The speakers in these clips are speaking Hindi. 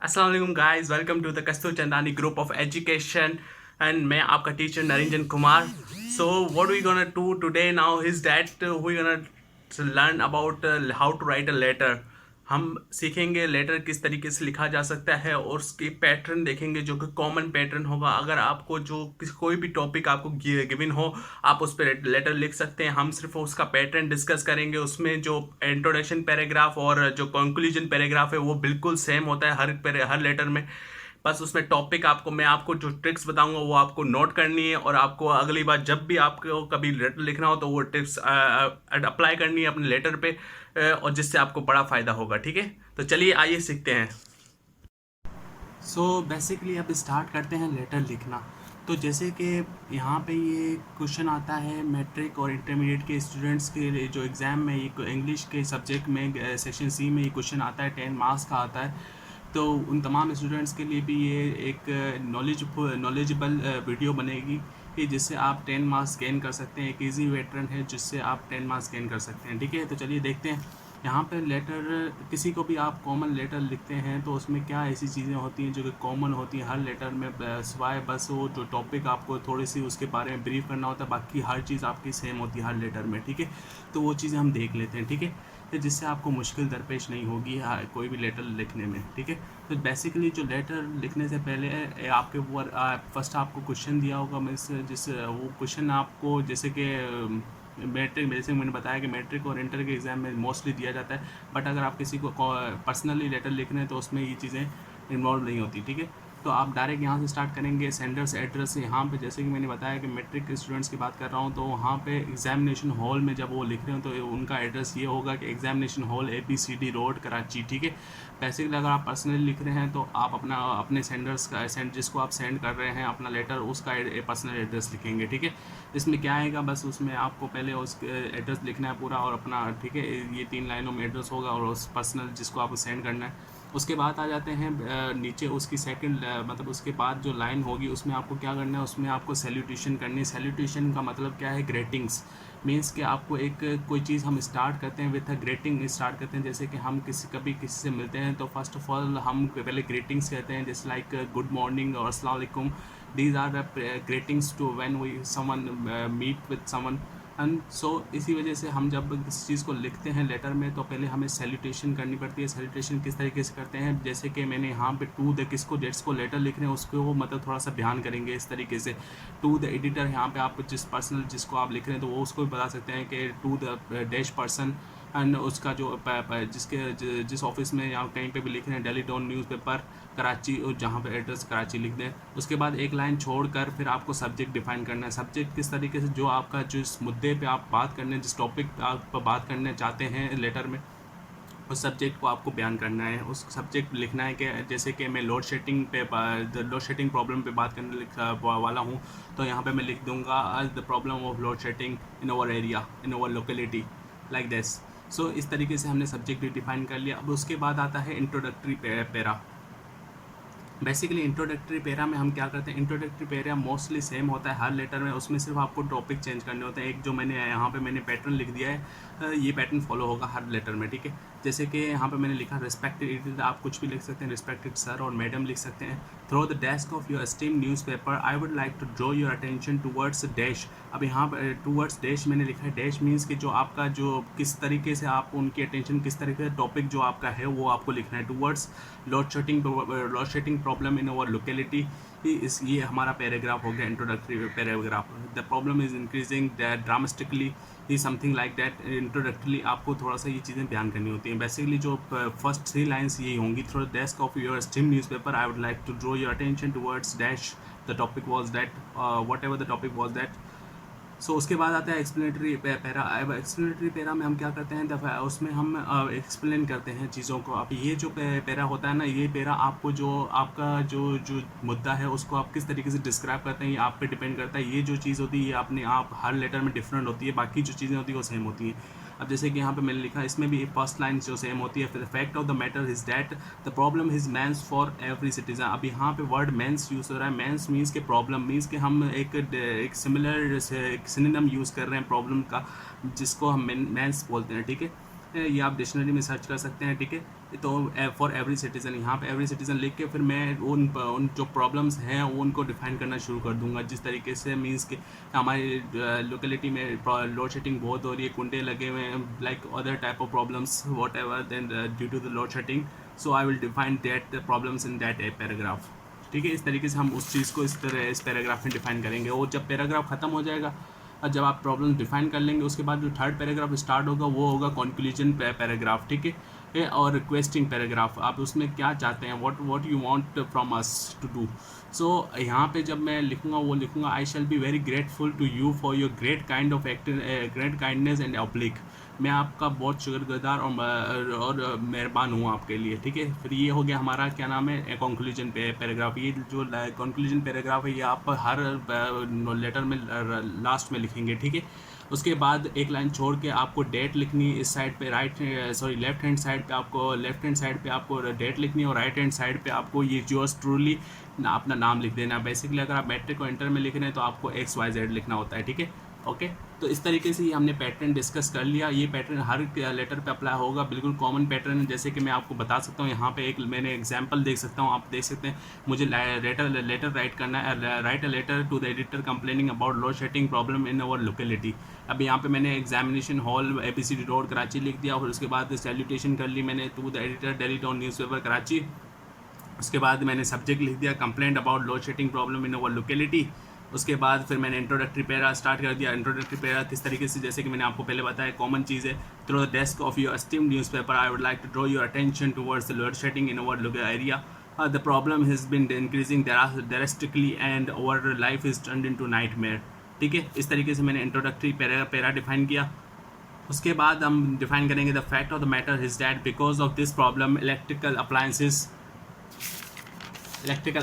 अस्सलाम वालेकुम guys, welcome to the Kastoor Chandani group of education and मैं आपका teacher Niranjan Kumar. So what we gonna do today now is that we gonna learn about how to write a letter. हम सीखेंगे लेटर किस तरीके से लिखा जा सकता है और उसकी पैटर्न देखेंगे जो कि कॉमन पैटर्न होगा. अगर आपको जो कोई भी टॉपिक आपको गिवन हो आप उस पर लेटर लिख सकते हैं. हम सिर्फ उसका पैटर्न डिस्कस करेंगे. उसमें जो इंट्रोडक्शन पैराग्राफ और जो कंक्लूजन पैराग्राफ है वो बिल्कुल सेम होता है हर लेटर में. बस उसमें टॉपिक मैं आपको जो ट्रिक्स बताऊंगा वो आपको नोट करनी है और आपको अगली बार जब भी आपको कभी लेटर लिखना हो तो वो ट्रिक्स अप्लाई करनी है अपने लेटर पे. और जिससे आपको बड़ा फ़ायदा होगा. ठीक है, तो चलिए आइए सीखते हैं. सो बेसिकली अब स्टार्ट करते हैं लेटर लिखना. तो जैसे कि यहाँ पे ये क्वेश्चन आता है मैट्रिक और इंटरमीडिएट के स्टूडेंट्स के लिए जो एग्ज़ाम में ये इंग्लिश के सब्जेक्ट में सेक्शन सी में ये क्वेश्चन आता है 10 मार्क्स का आता है. तो उन तमाम स्टूडेंट्स के लिए भी ये एक नॉलेजेबल वीडियो बनेगी कि जिससे आप 10 मार्क्स गेन कर सकते हैं. एक इजी पैटर्न है जिससे आप 10 मार्क्स गेन कर सकते हैं. ठीक है, तो चलिए देखते हैं. यहाँ पे लेटर किसी को भी आप कॉमन लेटर लिखते हैं तो उसमें क्या ऐसी चीज़ें होती हैं जो कि कॉमन होती हैं हर लेटर में, सिवाय बस वो जो टॉपिक आपको थोड़ी सी उसके बारे में ब्रीफ करना होता है. बाकी हर चीज़ आपकी सेम होती है हर लेटर में. ठीक है, तो वो चीज़ें हम देख लेते हैं. ठीक है, तो जिससे आपको मुश्किल दरपेश नहीं होगी कोई भी लेटर लिखने में. ठीक है, तो बेसिकली जो लेटर लिखने से पहले आपके ऊपर फर्स्ट आपको क्वेश्चन दिया होगा. मीन्स जिस वो क्वेश्चन आपको जैसे कि मैट्रिक, जैसे मैंने बताया कि मैट्रिक और इंटर के एग्ज़ाम में मोस्टली दिया जाता है. बट अगर आप किसी को पर्सनली लेटर लिख रहे हैं तो उसमें ये चीज़ें इन्वॉल्व नहीं होती. ठीक है, तो आप डायरेक्ट यहाँ से स्टार्ट करेंगे सेंडर्स एड्रेस से. यहाँ पे जैसे कि मैंने बताया कि मैट्रिक के स्टूडेंट्स की बात कर रहा हूँ तो वहाँ पे एग्जामिनेशन हॉल में जब वो लिख रहे हो तो उनका एड्रेस ये होगा कि examination hall ABCD road Karachi. ठीक है, बेसिकली अगर आप पर्सनली लिख रहे हैं तो आप अपने सेंडर्स का जिसको आप सेंड कर रहे हैं अपना लेटर उसका पर्सनल एड्रेस लिखेंगे. ठीक है, इसमें क्या आएगा, बस उसमें आपको पहले उस एड्रेस लिखना है पूरा और अपना. ठीक है, ये 3 लाइनों में एड्रेस होगा और उस पर्सनल जिसको आपको सेंड करना है. उसके बाद आ जाते हैं नीचे उसकी सेकंड, मतलब उसके बाद जो लाइन होगी उसमें आपको क्या करना है, उसमें आपको सैल्यूटेशन करनी है. सैल्यूटेशन का मतलब क्या है, ग्रेटिंग्स. मीन्स कि आपको एक कोई चीज़ हम स्टार्ट करते हैं विथ अ ग्रेटिंग स्टार्ट करते हैं. जैसे कि हम कभी किसी से मिलते हैं तो फर्स्ट ऑफ ऑल हम पहले ग्रेटिंग्स कहते हैं, जैसे लाइक गुड मॉर्निंग और अस्सलाम वालेकुम. These are the greetings to when we someone meet with someone. And so इसी वजह से हम जब इस चीज़ को लिखते हैं लेटर में तो पहले हमें सैल्यूटेशन करनी पड़ती है. सैल्यूटेशन किस तरीके से करते हैं, जैसे कि मैंने यहाँ पे टू द किसको डेट्स को लेटर लिख रहे हैं उसको वो मतलब थोड़ा सा ध्यान करेंगे इस तरीके से. टू द एडिटर, यहाँ पे आप जिस पर्सनल जिसको आप लिख रहे हैं तो वो उसको भी बता सकते हैं कि to the dash person. And उसका जो जिस ऑफिस में या कहीं पे भी लिख रहे हैं डेली डॉन न्यूज़पेपर कराची, और जहाँ पे एड्रेस कराची लिख दें. उसके बाद एक लाइन छोड़कर फिर आपको सब्जेक्ट डिफाइन करना है. सब्जेक्ट किस तरीके से, जो आपका जिस मुद्दे पे आप बात करने, जिस टॉपिक पे आप बात करने चाहते हैं लेटर में, उस सब्जेक्ट को आपको बयान करना है. उस सब्जेक्ट लिखना है कि जैसे कि मैं लोड शेडिंग प्रॉब्लम पे बात करने वाला हूँ तो यहाँ पे मैं लिख दूँगा the problem of load shedding in our area, in our locality, like this. So इस तरीके से हमने सब्जेक्ट भी डिफाइन कर लिया. अब उसके बाद आता है introductory para. Basically introductory para में हम क्या करते हैं, इंट्रोडक्टरी पैरा मोस्टली सेम होता है हर लेटर में. उसमें सिर्फ आपको टॉपिक चेंज करने होते हैं. एक जो मैंने यहाँ पे मैंने पैटर्न लिख दिया है, ये पैटर्न फॉलो होगा हर लेटर में. ठीक है, जैसे कि यहाँ पे मैंने लिखा रिस्पेक्टेड, आप कुछ भी लिख सकते हैं, रिस्पेक्टेड सर और मैडम लिख सकते हैं. Through the desk of your esteem newspaper I would like to draw your attention towards dash. अब यहाँ पर टूवर्ड्स डैश मैंने लिखा है. डैश मीन्स कि जो आपका जो किस तरीके से आप उनकी अटेंशन किस तरीके से टॉपिक जो आपका है वो आपको लिखना है. Towards load shedding problem in our locality. ये हमारा पैराग्राफ हो गया, introductory paragraph. The problem is increasing dramatically, ये समथिंग लाइक दैट. इंट्रोडक्टरी आपको थोड़ा सा ये चीज़ें बयान करनी होती हैं. बेसिकली जो फर्स्ट 3 लाइन्स यही होंगी. Through the desk of your esteemed newspaper I would like to draw your attention towards dash, the topic was that, whatever the topic was that. So उसके बाद आता है एक्सप्लेनेटरी पैरा. अब एक्सप्लेनेटरी पैरा में हम क्या करते हैं, दफ़ा उसमें हम एक्सप्लेन करते हैं चीज़ों को. अब ये जो पैरा होता है ना, ये पैरा आपको जो आपका जो मुद्दा है उसको आप किस तरीके से डिस्क्राइब करते हैं ये आप पे डिपेंड करता है. ये जो चीज़ होती है ये अपने आप हर लेटर में डिफरेंट होती है, बाकी जो चीज़ें होती है वो सेम होती हैं. अब जैसे कि यहाँ पे मैंने लिखा, इसमें भी फर्स्ट लाइन जो सेम होती है. The fact of the matter is that the problem is mains for every citizen. अब यहाँ पे वर्ड मैंस यूज़ हो रहा है. मैंस मीन्स के प्रॉब्लम मीन्स कि हम एक सिमिलर सिनोनिम यूज़ कर रहे हैं प्रॉब्लम का, जिसको हम मैंस बोलते हैं. ठीक है, ये आप डिक्शनरी में सर्च कर सकते हैं, ठीक है। तो फॉर एवरी सिटीज़न, यहाँ पे एवरी सिटीज़न लिख के फिर मैं उन जो प्रॉब्लम्स हैं वो उनको डिफाइन करना शुरू कर दूंगा। जिस तरीके से मीन्स कि हमारी लोकेलिटी में लोड शेडिंग बहुत हो रही है, कुंडे लगे हुए हैं, like other type of problems whatever, then due to the load shedding, so I will define that problems in that a paragraph, ठीक है। इस तरीके से हम उस चीज़ को इस पैराग्राफ में डिफाइन करेंगे। और जब पैराग्राफ ख़त्म हो जाएगा और जब आप प्रॉब्लम डिफाइन कर लेंगे, उसके बाद जो थर्ड पैराग्राफ स्टार्ट होगा वो होगा कंक्लूजन पैराग्राफ, ठीक है। और रिक्वेस्टिंग पैराग्राफ, आप उसमें क्या चाहते हैं, what you want from us to do. So यहाँ पे जब मैं लिखूँगा वो लिखूँगा, I shall be very grateful to you for your great kind of great kindness and oblige. मैं आपका बहुत शुक्रगुजार और मेहरबान हूँ आपके लिए, ठीक है। फिर ये हो गया हमारा क्या नाम है, कंक्लूजन पैराग्राफ। ये जो कंक्लूजन पैराग्राफ है ये आप हर लेटर में लास्ट में लिखेंगे, ठीक है। उसके बाद एक लाइन छोड़ के आपको डेट लिखनी है, इस साइड पे लेफ्ट हैंड साइड पे आपको डेट लिखनी है, और राइट हैंड साइड पे आपको ये योर्स ट्रूली अपना नाम लिख देना। बेसिकली अगर आप मैट्रिक और इंटर में लिख रहे हैं तो आपको XYZ लिखना होता है, ठीक है, ओके। तो इस तरीके से ही हमने पैटर्न डिस्कस कर लिया। ये पैटर्न हर लेटर पे अप्लाई होगा, बिल्कुल कॉमन पैटर्न है। जैसे कि मैं आपको बता सकता हूँ, यहाँ पे एक मैंने एग्जांपल देख सकता हूँ, आप देख सकते हैं। मुझे लेटर राइट करना है, write a letter to the editor complaining about load shedding problem in our locality. अब यहाँ पे मैंने examination hall ABCD road Karachi लिख दिया, और उसके बाद सैल्यूटेशन कर ली मैंने, to the editor daily town newspaper Karachi. उसके बाद मैंने सब्जेक्ट लिख दिया complaint about load shedding problem in our locality. उसके बाद फिर मैंने इंट्रोडक्टरी पैरा स्टार्ट कर दिया। इंट्रोडक्टरी पैरा किस तरीके से, जैसे कि मैंने आपको पहले बताया, कॉमन चीज़ है। Through the desk of your esteemed newspaper I would like to draw your attention towards the load shedding in our local area. The problem has been increasing drastically and our life is turned into nightmare, ठीक है। इस तरीके से मैंने इंट्रोडक्टरी पैरा डिफाइन किया। उसके बाद हम डिफाइन करेंगे the fact of the matter is that because of this problem electrical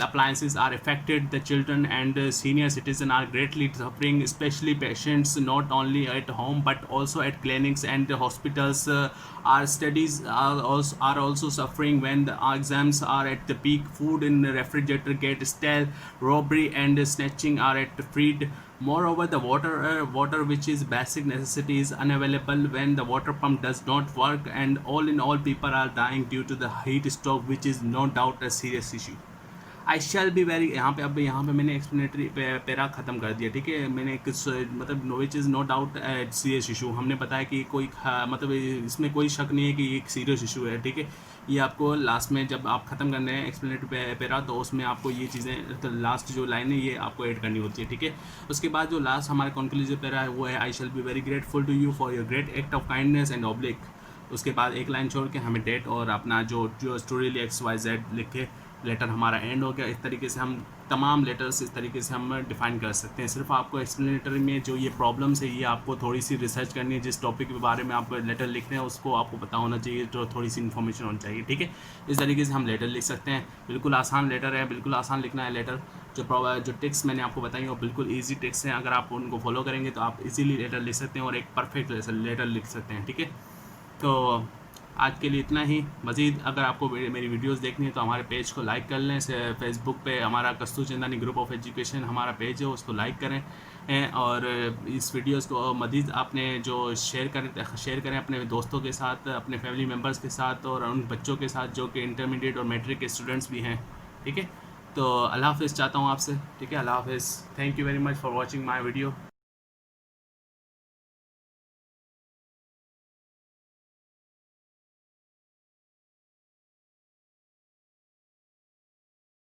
appliances are affected. The children and senior citizens are greatly suffering, especially patients not only at home but also at clinics and hospitals. Our studies are also suffering when the exams are at the peak. Food in the refrigerator get stale. Robbery and snatching are at feet. Moreover, the water which is basic necessity is unavailable when the water pump does not work, and all in all people are dying due to the heat stroke, which is no doubt a serious issue. I shall be very, यहाँ पे मैंने एक्सप्लेनेटरी पैरा ख़त्म कर दिया, ठीक है। मैंने एक मतलब no which is no doubt serious issue, हमने बताया कि कोई मतलब इसमें कोई शक नहीं है कि एक सीरियस इशू है, ठीक है। ये आपको लास्ट में जब आप ख़त्म करने हैं एक्सप्लेनेटरी पैरा, तो उसमें आपको ये चीज़ें, तो लास्ट जो लाइन है ये आपको ऐड करनी होती है, ठीक है। उसके बाद जो लास्ट हमारा कंक्लूजन पैरा है वो है, I shall be very grateful to you for your great act of kindness and oblige. उसके बाद एक लाइन छोड़ के हमें डेट और अपना जो स्टोरी XYZ लिख के लेटर हमारा एंड हो गया। इस तरीके से हम तमाम लेटर्स इस तरीके से हम डिफ़ाइन कर सकते हैं। सिर्फ आपको एक्सप्लेनेटरी में जो ये प्रॉब्लम्स है ये आपको थोड़ी सी रिसर्च करनी है, जिस टॉपिक के बारे में आप लेटर लिख रहे हैं उसको आपको पता होना चाहिए, तो थोड़ी सी इन्फॉर्मेशन होनी चाहिए, ठीक है। इस तरीके से हम लेटर लिख सकते हैं। बिल्कुल आसान लेटर है, बिल्कुल आसान लिखना है लेटर। जो टिक्स मैंने आपको बताई वो बिल्कुल ईजी टिक्स हैं, अगर आप उनको फॉलो करेंगे तो आप इजीली लेटर लिख सकते हैं और एक परफेक्ट लेटर लिख सकते हैं, ठीक है। तो आज के लिए इतना ही। मज़ीद अगर आपको मेरी वीडियोस देखनी है तो हमारे पेज को लाइक कर लें। फेसबुक पे हमारा कस्तूरचंदानी ग्रुप ऑफ एजुकेशन हमारा पेज है, उसको लाइक करें। और इस वीडियोस को मज़ीद आपने जो शेयर करें अपने दोस्तों के साथ, अपने फैमिली मेम्बर्स के साथ, और उन बच्चों के साथ जो कि इंटरमीडिएट और मैट्रिक के स्टूडेंट्स भी हैं, ठीक है। तो अल्लाह हाफ़िज़ चाहता हूँ आपसे, ठीक है। अल्लाह हाफ़िज़। Thank you very much for watching my video.